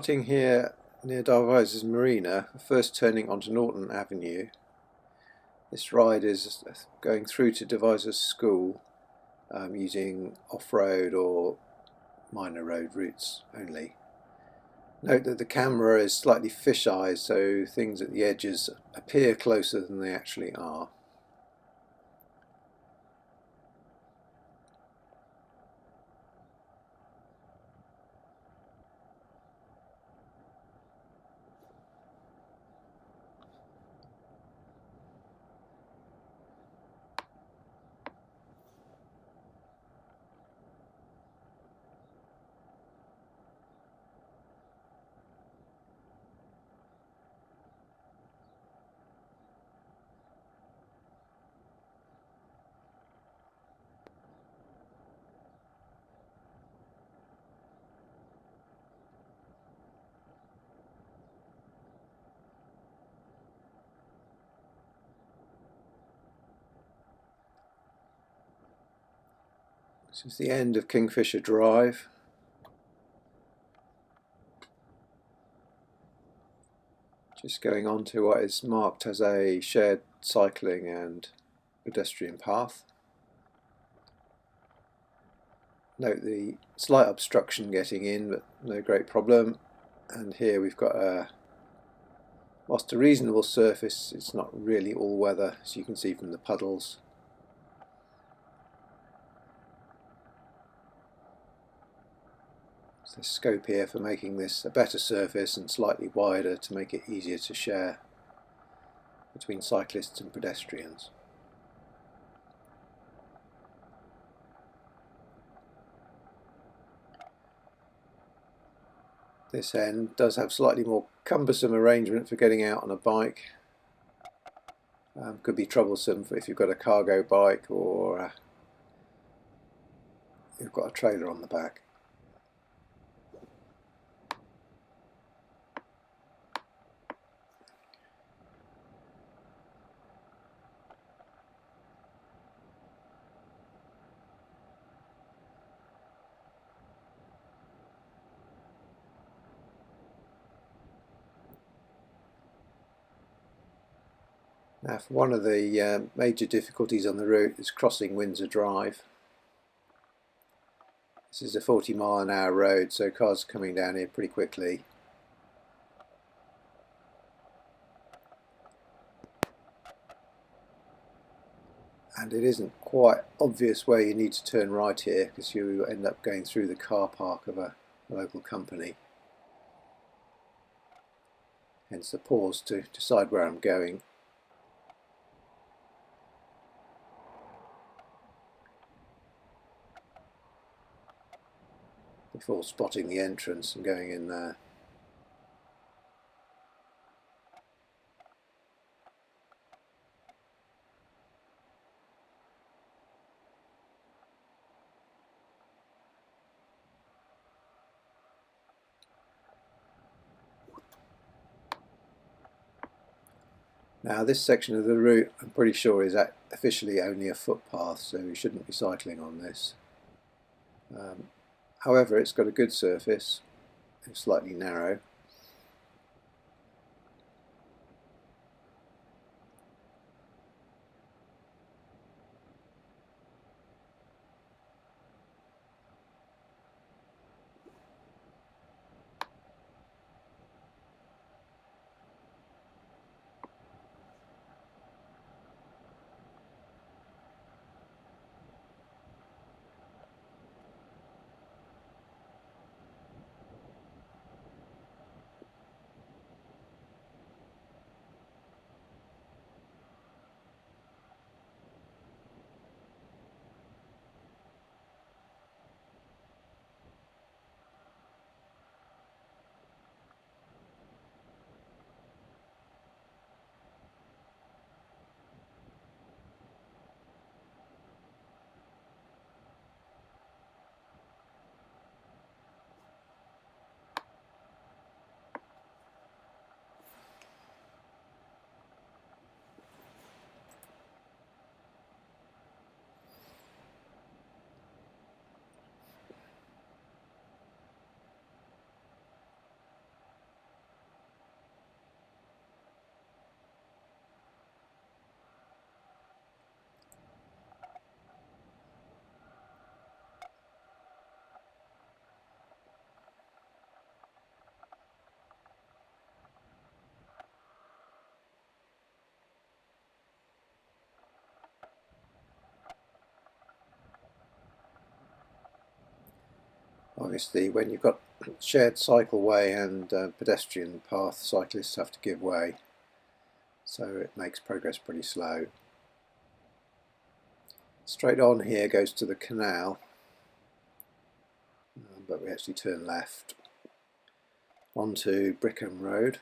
Starting here near Devizes Marina, first turning onto Horton Avenue. This ride is going through to Devizes School using off-road or minor road routes only. Note that the camera is slightly fisheye, so things at the edges appear closer than they actually are. This is the end of Kingfisher Drive. Just going on to what is marked as a shared cycling and pedestrian path. Note the slight obstruction getting in, but no great problem. And here we've got whilst a reasonable surface, it's not really all weather, as you can see from the puddles. There's scope here for making this a better surface and slightly wider to make it easier to share between cyclists and pedestrians. This end does have slightly more cumbersome arrangement for getting out on a bike. Could be troublesome if you've got a cargo bike or you've got a trailer on the back. Now, one of the major difficulties on the route is crossing Windsor Drive. This is a 40-mile-an-hour road, so cars are coming down here pretty quickly. And it isn't quite obvious where you need to turn right here, because you end up going through the car park of a local company. Hence the pause to decide where I'm going. Before spotting the entrance and going in there. Now this section of the route I'm pretty sure is officially only a footpath, so you shouldn't be cycling on this. However, it's got a good surface, it's slightly narrow. Obviously, when you've got shared cycleway and pedestrian path, cyclists have to give way, so it makes progress pretty slow. Straight on here goes to the canal, but we actually turn left onto Brickham Road.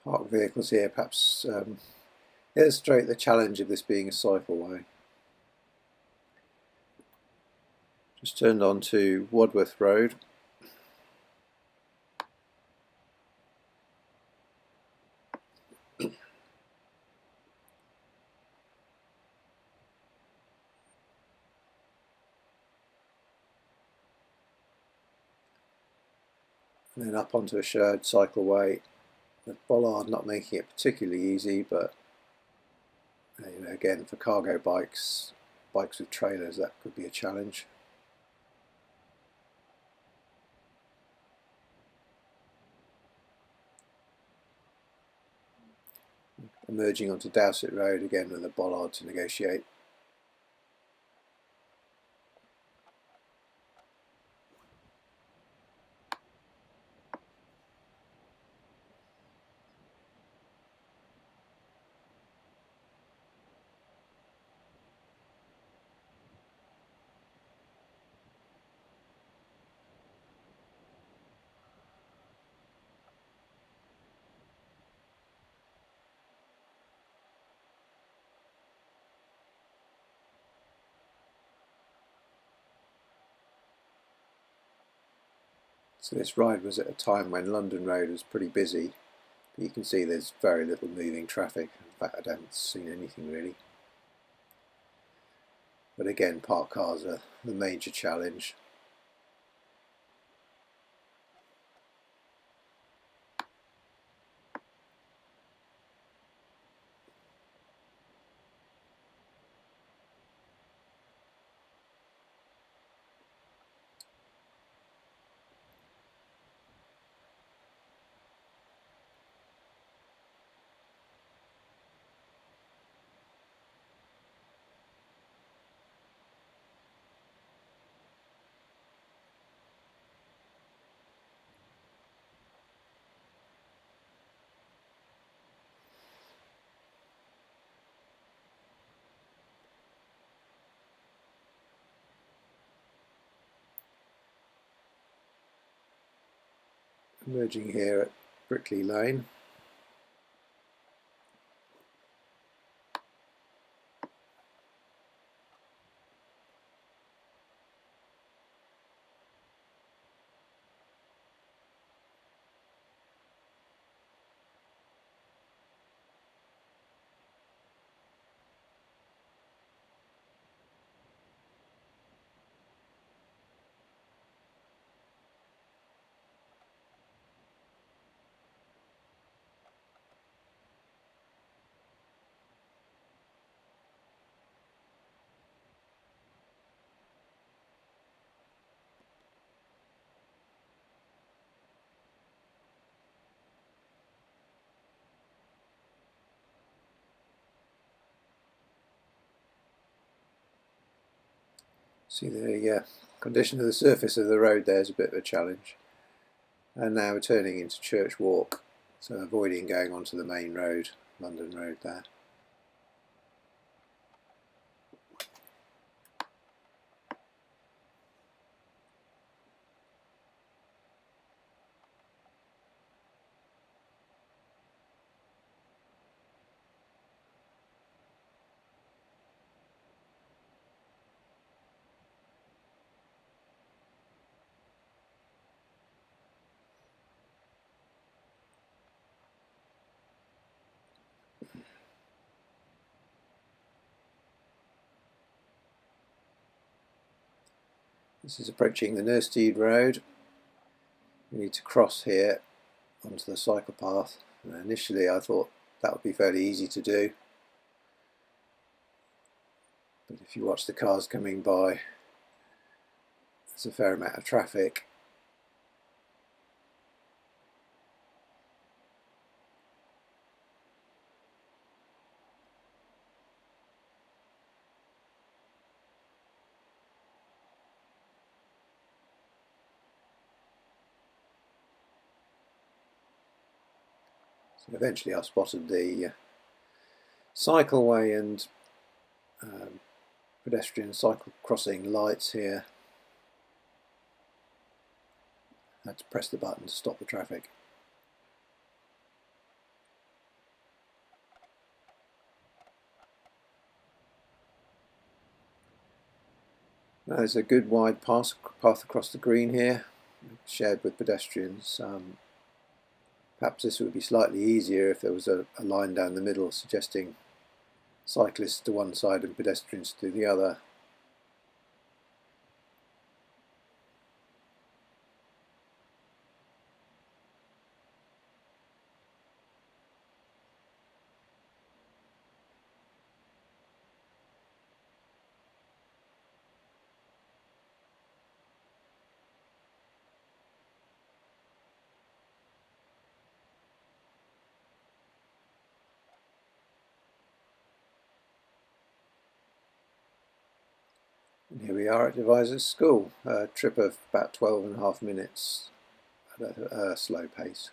Park vehicles here, perhaps illustrate the challenge of this being a cycleway. Just turned on to Wadworth Road. And then up onto a shared cycleway. The bollard not making it particularly easy, but again, for cargo bikes with trailers, that could be a challenge. Emerging onto Dowsett Road again with a bollard to negotiate. So this ride was at a time when London Road was pretty busy. But you can see there's very little moving traffic. In fact, I haven't seen anything really. But again, parked cars are the major challenge. Emerging here at Brickley Lane. See the condition of the surface of the road there is a bit of a challenge. And now we're turning into Church Walk, so avoiding going onto the main road, London Road there. This is approaching the Nursteed Road. We need to cross here onto the cycle path. Initially I thought that would be fairly easy to do, but if you watch the cars coming by, there's a fair amount of traffic. So eventually I spotted the cycleway and pedestrian cycle crossing lights here. I had to press the button to stop the traffic. There's a good wide path across the green here, shared with pedestrians. Perhaps this would be slightly easier if there was a line down the middle suggesting cyclists to one side and pedestrians to the other. And here we are at Devizes School, a trip of about 12.5 minutes at a slow pace.